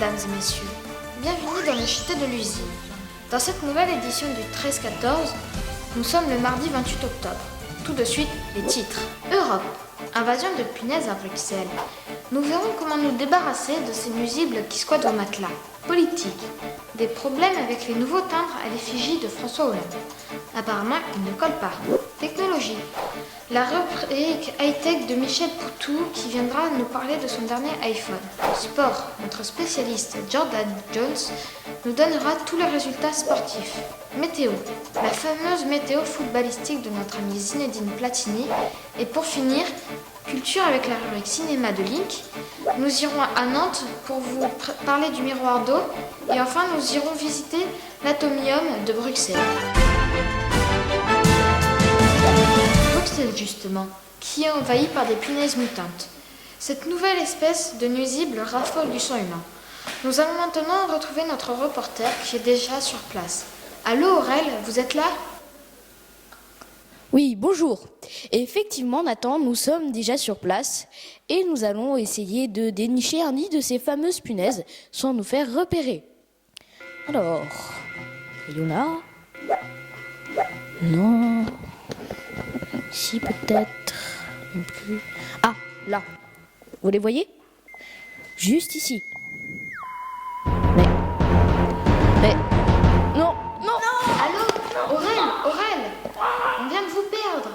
mesdames et messieurs. Bienvenue dans les JT de l'usine. Dans cette nouvelle édition du 13-14, nous sommes le mardi 28 octobre. Tout de suite, les titres. Europe. Invasion de punaises à Bruxelles. Nous verrons comment nous débarrasser de ces nuisibles qui squattent au matelas. Politique. Des problèmes avec les nouveaux timbres à l'effigie de François Hollande. Apparemment, ils ne collent pas. Technologie. La rubrique high-tech de Michel Poutou qui viendra nous parler de son dernier iPhone. Sport. Notre spécialiste Jordan Jones nous donnera tous les résultats sportifs. Météo. La fameuse météo footballistique de notre ami Zinedine Platini. Et pour finir, culture avec la rubrique cinéma de Link. Nous irons à Nantes pour vous parler du miroir d'eau. Et enfin, nous irons visiter l'atomium de Bruxelles. Bruxelles justement, qui est envahie par des punaises mutantes. Cette nouvelle espèce de nuisible raffole du sang humain. Nous allons maintenant retrouver notre reporter qui est déjà sur place. Allô Aurel, vous êtes là ? Oui, bonjour. Et effectivement, Nathan, nous sommes déjà sur place et nous allons essayer de dénicher un nid de ces fameuses punaises sans nous faire repérer. Alors, Yona ? Non. Ici peut-être. Non plus. Ah, là. Vous les voyez ? Juste ici. Mais. Non. Allô Aurel, on vient de vous perdre.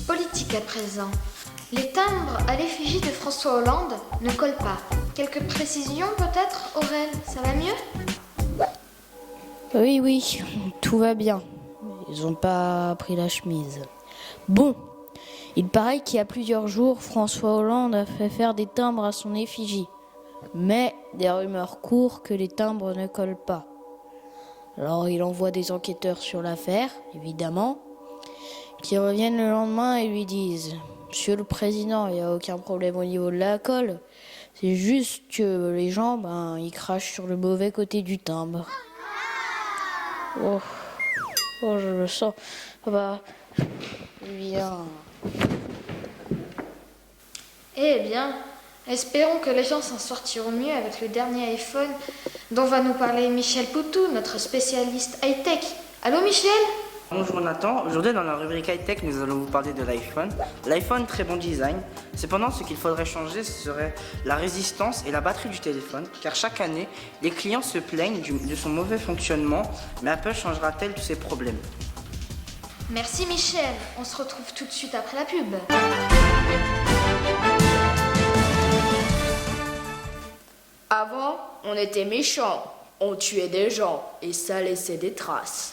Politique à présent. Les timbres à l'effigie de François Hollande ne collent pas. Quelques précisions peut-être, Aurel, ça va mieux ? Oui, tout va bien. Ils n'ont pas pris la chemise. Bon, il paraît qu'il y a plusieurs jours, François Hollande a fait faire des timbres à son effigie. Mais des rumeurs courent que les timbres ne collent pas. Alors il envoie des enquêteurs sur l'affaire, évidemment, qui reviennent le lendemain et lui disent « Monsieur le Président, il n'y a aucun problème au niveau de la colle. C'est juste que les gens, ils crachent sur le mauvais côté du timbre. » Oh, je le sens. Bien. Eh bien, espérons que les gens s'en sortiront mieux avec le dernier iPhone dont va nous parler Michel Poutou, notre spécialiste high-tech. Allô Michel ? Bonjour Nathan, aujourd'hui dans la rubrique high-tech nous allons vous parler de l'iPhone. L'iPhone, très bon design. Cependant, ce qu'il faudrait changer, ce serait la résistance et la batterie du téléphone, car chaque année, les clients se plaignent de son mauvais fonctionnement, mais Apple changera-t-elle tous ces problèmes ? Merci Michel, on se retrouve tout de suite après la pub. Avant, on était méchants, on tuait des gens et ça laissait des traces.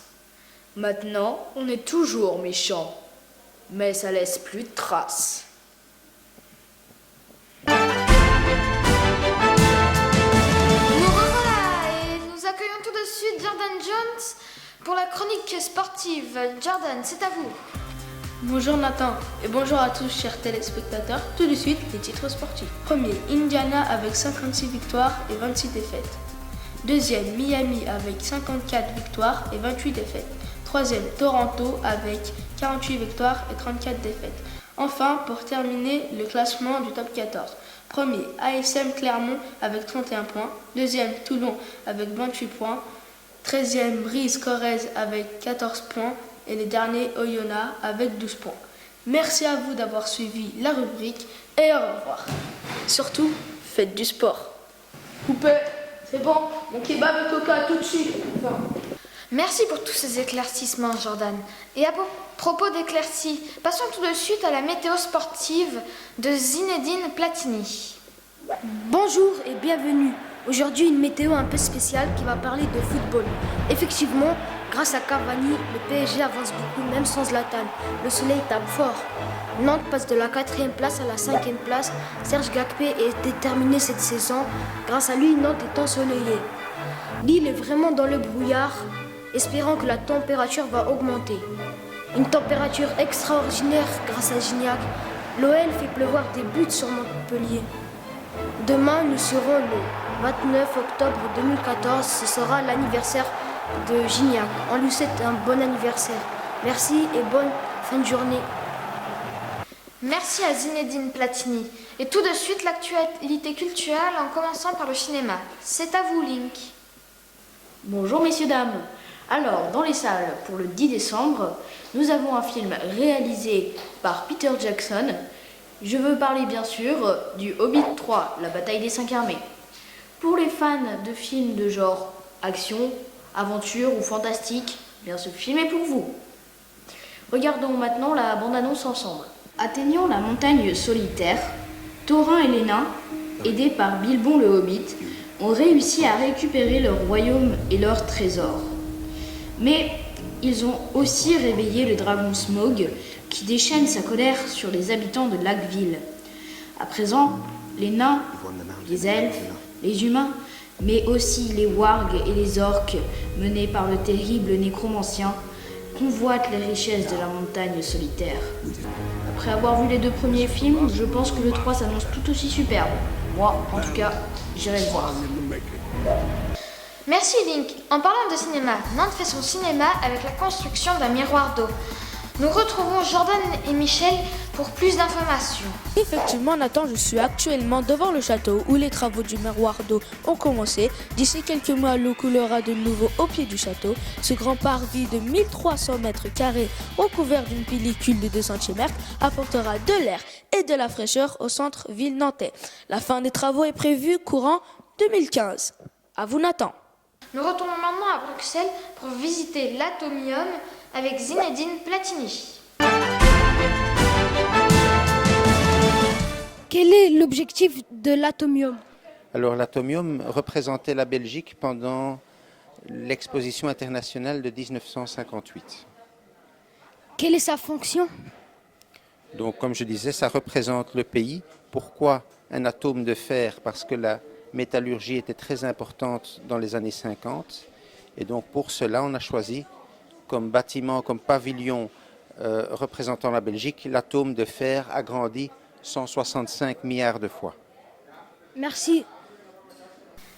Maintenant, on est toujours méchants, mais ça laisse plus de traces. Nous revoilà et nous accueillons tout de suite Jordan Jones pour la chronique sportive. Jordan, c'est à vous. Bonjour Nathan et bonjour à tous chers téléspectateurs. Tout de suite, les titres sportifs. Premier, Indiana avec 56 victoires et 26 défaites. Deuxième, Miami avec 54 victoires et 28 défaites. Troisième, Toronto avec 48 victoires et 34 défaites. Enfin, pour terminer, le classement du top 14. Premier, ASM Clermont avec 31 points. Deuxième, Toulon avec 28 points. 13e, Brise Corrèze avec 14 points. Et les derniers, Oyonnax avec 12 points. Merci à vous d'avoir suivi la rubrique et au revoir. Surtout, faites du sport. Coupé, c'est bon, mon kebab et coca tout de suite. Enfin. Merci pour tous ces éclaircissements, Jordan. Et à propos d'éclaircies, passons tout de suite à la météo sportive de Zinedine Platini. Bonjour et bienvenue. Aujourd'hui, une météo un peu spéciale qui va parler de football. Effectivement, grâce à Cavani, le PSG avance beaucoup, même sans Zlatan. Le soleil tape fort. Nantes passe de la 4e place à la 5e place. Serge Gnabry est déterminé cette saison. Grâce à lui, Nantes est ensoleillée. Lille est vraiment dans le brouillard, espérant que la température va augmenter. Une température extraordinaire grâce à Gignac. L'OL fait pleuvoir des buts sur Montpellier. Demain, nous serons le 29 octobre 2014. Ce sera l'anniversaire de Gignac. On lui souhaite un bon anniversaire. Merci et bonne fin de journée. Merci à Zinedine Platini. Et tout de suite, l'actualité culturelle en commençant par le cinéma. C'est à vous, Link. Bonjour messieurs, dames. Alors, dans les salles, pour le 10 décembre, nous avons un film réalisé par Peter Jackson. Je veux parler bien sûr du Hobbit 3, la bataille des 5 armées. Pour les fans de films de genre action, aventure ou fantastique, bien ce film est pour vous. Regardons maintenant la bande-annonce ensemble. Atteignant la montagne solitaire, Thorin et les nains, aidés par Bilbon le Hobbit, ont réussi à récupérer leur royaume et leurs trésors. Mais ils ont aussi réveillé le dragon Smaug qui déchaîne sa colère sur les habitants de Lac-Ville. À présent, les nains, les elfes, les humains, mais aussi les wargs et les orques menés par le terrible nécromancien convoitent les richesses de la montagne solitaire. Après avoir vu les 2 premiers films, je pense que le 3 s'annonce tout aussi superbe. Moi, en tout cas, j'irai le voir. Merci, Link. En parlant de cinéma, Nantes fait son cinéma avec la construction d'un miroir d'eau. Nous retrouvons Jordan et Michel pour plus d'informations. Effectivement, Nathan, je suis actuellement devant le château où les travaux du miroir d'eau ont commencé. D'ici quelques mois, l'eau coulera de nouveau au pied du château. Ce grand parvis de 1300 mètres carrés recouvert d'une pellicule de 2 cm apportera de l'air et de la fraîcheur au centre-ville nantais. La fin des travaux est prévue courant 2015. À vous, Nathan. Nous retournons maintenant à Bruxelles pour visiter l'Atomium avec Zinedine Platini. Quel est l'objectif de l'Atomium? Alors l'Atomium représentait la Belgique pendant l'exposition internationale de 1958. Quelle est sa fonction? Donc comme je disais, ça représente le pays. Pourquoi un atome de fer? Parce que la métallurgie était très importante dans les années 50. Et donc pour cela, on a choisi comme bâtiment, comme pavillon représentant la Belgique, l'atome de fer agrandi 165 milliards de fois. Merci.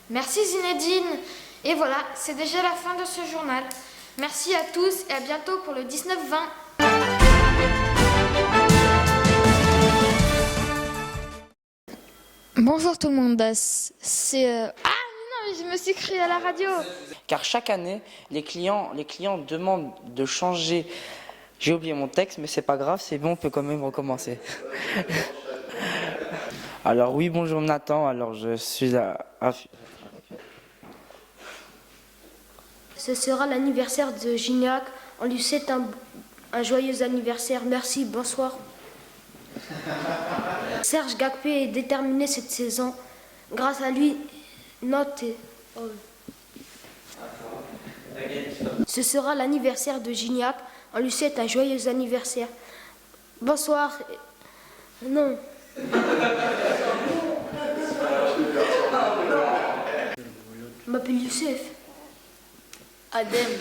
Merci Zinedine. Et voilà, c'est déjà la fin de ce journal. Merci à tous et à bientôt pour le 19-20. Bonjour tout le monde, c'est... Ah mais non, je me suis crié à la radio. Car chaque année, les clients demandent de changer. J'ai oublié mon texte, mais c'est pas grave, c'est bon, on peut quand même recommencer. Alors oui, bonjour Nathan, alors je suis à... Ce sera l'anniversaire de Gignac. On lui souhaite un joyeux anniversaire. Merci, bonsoir. Serge Gacpé est déterminé cette saison. Grâce à lui, Nantes est... Ce sera l'anniversaire de Gignac. On lui souhaite un joyeux anniversaire. Bonsoir. Non. Je m'appelle Youssef. Adem.